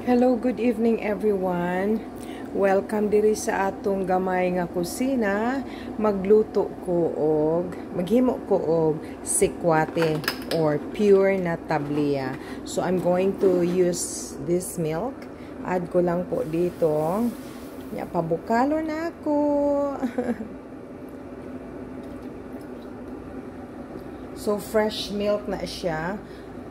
Hello, good evening everyone. Welcome diri sa atong gamay nga kusina. Maghimo ko og sikwate or pure na tablia. So I'm going to use this milk. Add ko lang po dito. Ya pabukalo na ako. So fresh milk na siya.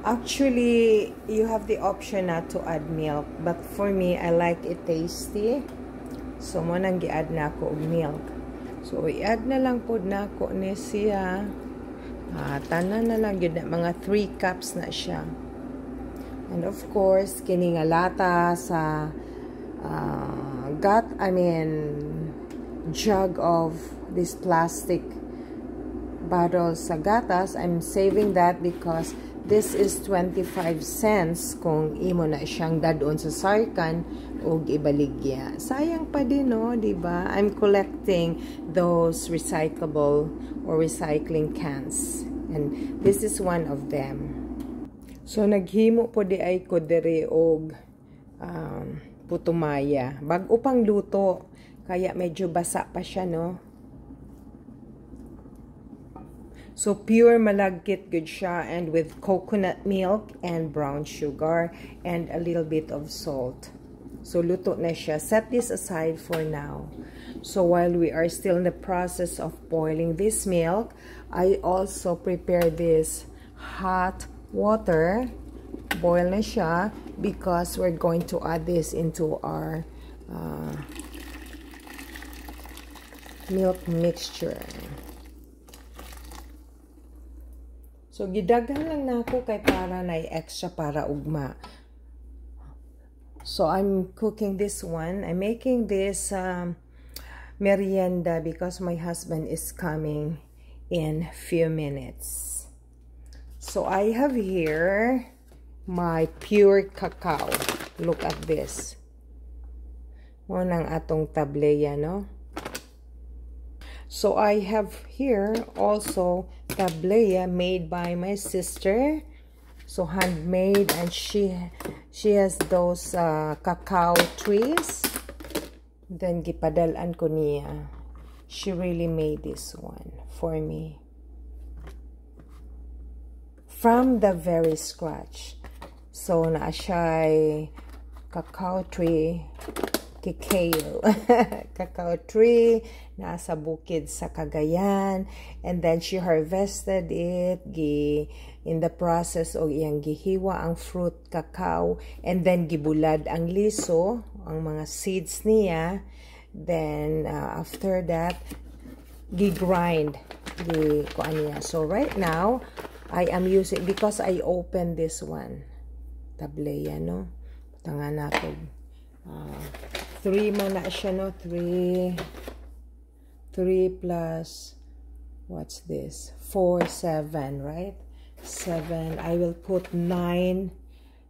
Actually, you have the option not to add milk, but for me, I like it tasty. So, mo nang gi-add na ako og milk. So, i-add na lang po na ako ni siya. Tanan na lang yun, mga 3 cups na siya. And of course, kini nga lata sa jug of this plastic bottle sa gatas. I'm saving that because this is 25 cents kung imo na siyang dadon sa sarkan o ibaligya. Sayang pa din, no? Diba? I'm collecting those recyclable or recycling cans. And this is one of them. So, naghimo po di ay ko diri og putumaya. Bago pang luto. Kaya medyo basa pa siya, no? So, pure malagkit good siya, and with coconut milk and brown sugar and a little bit of salt. So, luto na siya. Set this aside for now. So, while we are still in the process of boiling this milk, I also prepare this hot water. Boil na siya because we're going to add this into our milk mixture. So, gidagan lang na ako kay para na extra para ugma. So, I'm cooking this one. I'm making this merienda because my husband is coming in few minutes. So, I have here my pure cacao. Look at this. Munang atong tableya, no? So, I have here also tableya made by my sister. So, handmade, and she has those cacao trees. Then, gipadalan ko niya. She really made this one for me. From the very scratch. So, naa siya'y cacao tree. Kikeo. Cacao tree. Nasa bukid sa Cagayan. And then, she harvested it. In the process, o iyang gihiwa ang fruit cacao. And then, gibulad ang liso. Ang mga seeds niya. Then, after that, gigrind. Kuan niya. So, right now, I am using, because I opened this one. Tableya, no? Tanga na ito. 3 man na siya, no? 3 plus, what's this? 4, 7, right? 7. I will put 9.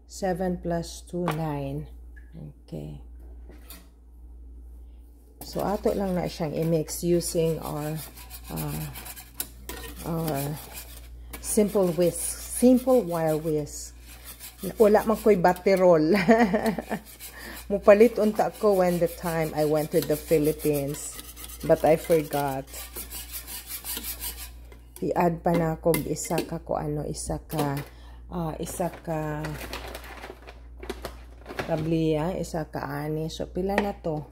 7 plus 2, 9. Okay. So, ato lang na siyang i-mix using our simple whisk. Simple wire whisk. Wala man ko'y baterol. Mupalit unta ko when the time I went to the Philippines. But I forgot. I-add pa na ako isa ka tablia, isa ka ani. So, pila na to?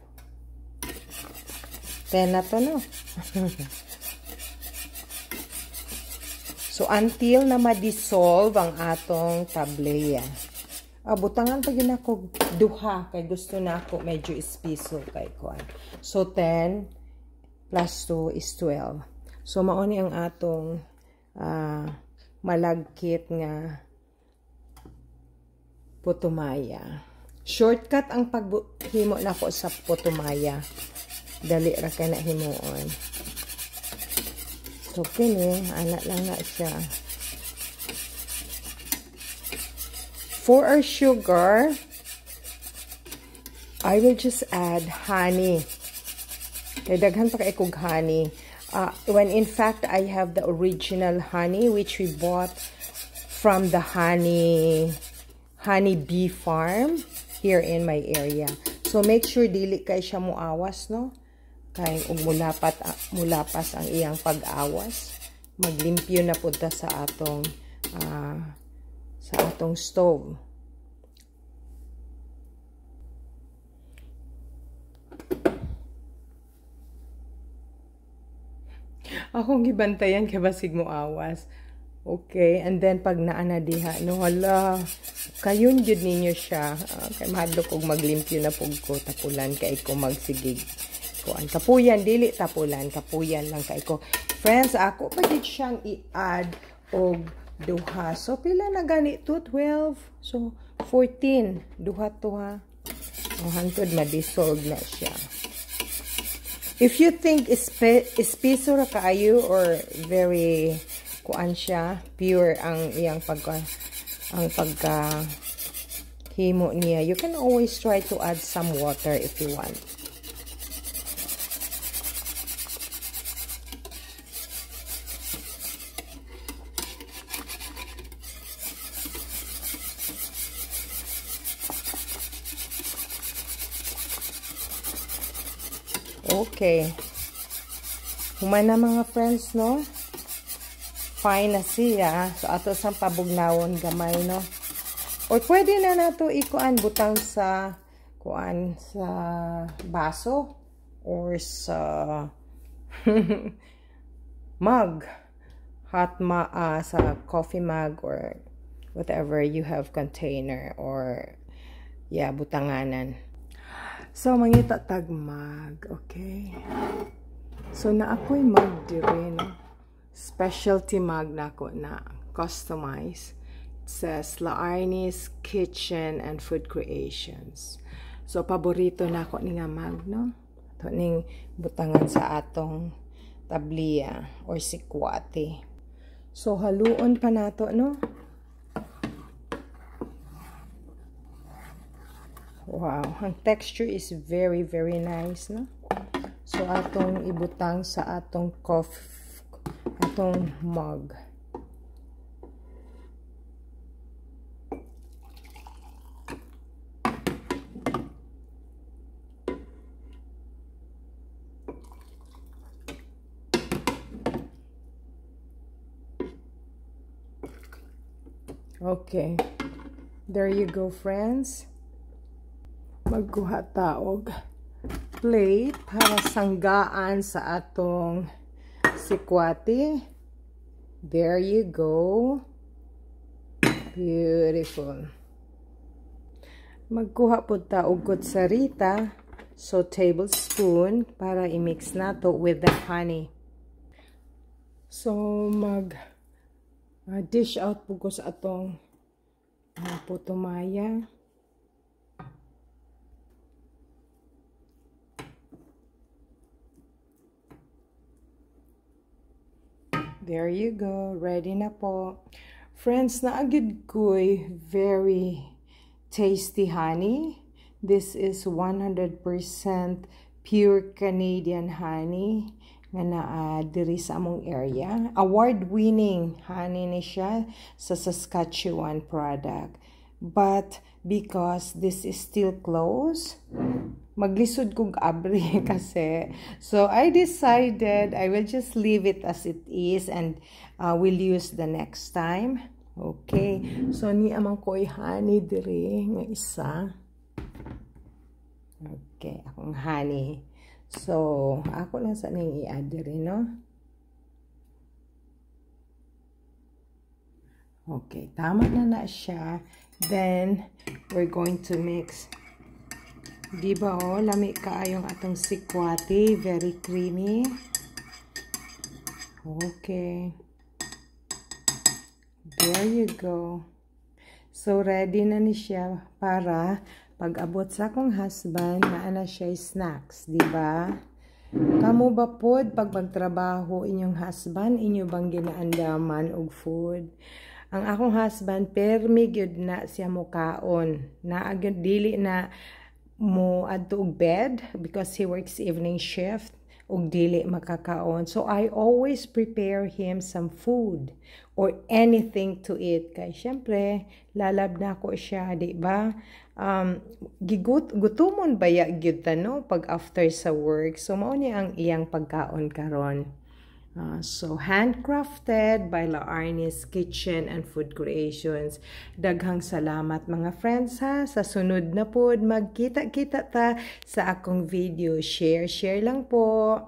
10 na to, no? So, until na ma-dissolve ang atong tableya. Butangan pa yun ako duha, kay gusto na ako medyo espiso kay kuan. So, 10 plus 2 is 12. So, mauni ang atong malagkit nga putumaya. Shortcut ang paghimo na ko sa putumaya. Dali ra kay na himuon. So, kini, anak lang na siya. For our sugar, I will just add honey. Kaya daghan pa kay kog honey. When in fact, I have the original honey which we bought from the honey bee farm. here in my area. So make sure dili kay siya muawas, no? Kay ug mulapas ang iyang pag-awas. Maglimpyo na pud ta sa atong stove. Akong gibantayan kay basig mo awas. Okay, and then pag naana diha, no, hala, kayon jud ninyo siya. Kay mahadlok og maglimpyo na pug ko, tapulan kay ko magsigig. Kuan kapuyan dili tapulan, kapuyan lang kay ko. Friends, ako pa gid siyang i-add og duha. So pila na gani to? 12. So 14 duha to ha. Hantod ma-dissolve na siya. If you think espeso ra kaayo or very kuan siya, pure ang iyang himo niya, you can always try to add some water if you want. Okay. Humana mga friends, no? Fine na siya. So, ato sang pabugnawon gamay, no? Or pwede na nato ikuan butang sa baso or sa mug. Sa coffee mug or whatever you have container or yeah, butanganan. So, mangita tag mug, okay? So, na ako'y mug dire, no? Specialty mug na ako na customize. It says, La Arnie's Kitchen and Food Creations. So, paborito na ako ni nga mug, no? Ito ning butangan sa atong tabliya or sikwati. So, haluon pa nato, no? Wow, ang texture is very, very nice, no? So, atong ibutang sa atong mug. Okay. There you go, friends. Magkuha taog plate para sanggaan sa atong sikwati. There you go. Beautiful. Magkuha po taog kutsarita. So, tablespoon para i-mix nato with the honey. So, dish out po ko sa atong putumaya. There you go. Ready na po. Friends, naagid ko'y very tasty honey. This is 100% pure Canadian honey nga naa diri sa among area. Award-winning honey ni siya sa Saskatchewan product. But because this is still closed, maglisod kong abri kasi. So, I decided I will just leave it as it is and we'll use the next time. Okay. So, ni amang ko'y honey diri nga isa. Okay. Akong honey. So, ako lang sa ning i-add diri, no? Okay. Tama na siya. Then, we're going to mix. Diba oh, lami kaayong atong sikwati, very creamy. Okay. There you go. So ready na ni siya para pag-abot sa akong husband na ana siya snacks, diba? Kamu ba pod pag magtrabaho inyong husband, inyo bang ginaandaman og food? Ang akong husband permi gyud na siya mukaon. Na agad dili na mo adto og bed because he works evening shift. ug dili makakaon. So I always prepare him some food or anything to eat. Kay syempre, lalab na ko siya, di ba? Gutumon baya gyud ta no pag after sa work. So mao ni ang iyang pagkaon karon. So, handcrafted by La Arnis Kitchen and Food Creations. Daghang salamat mga friends ha. Sa sunod na pod, magkita-kita ta sa akong video. Share lang po.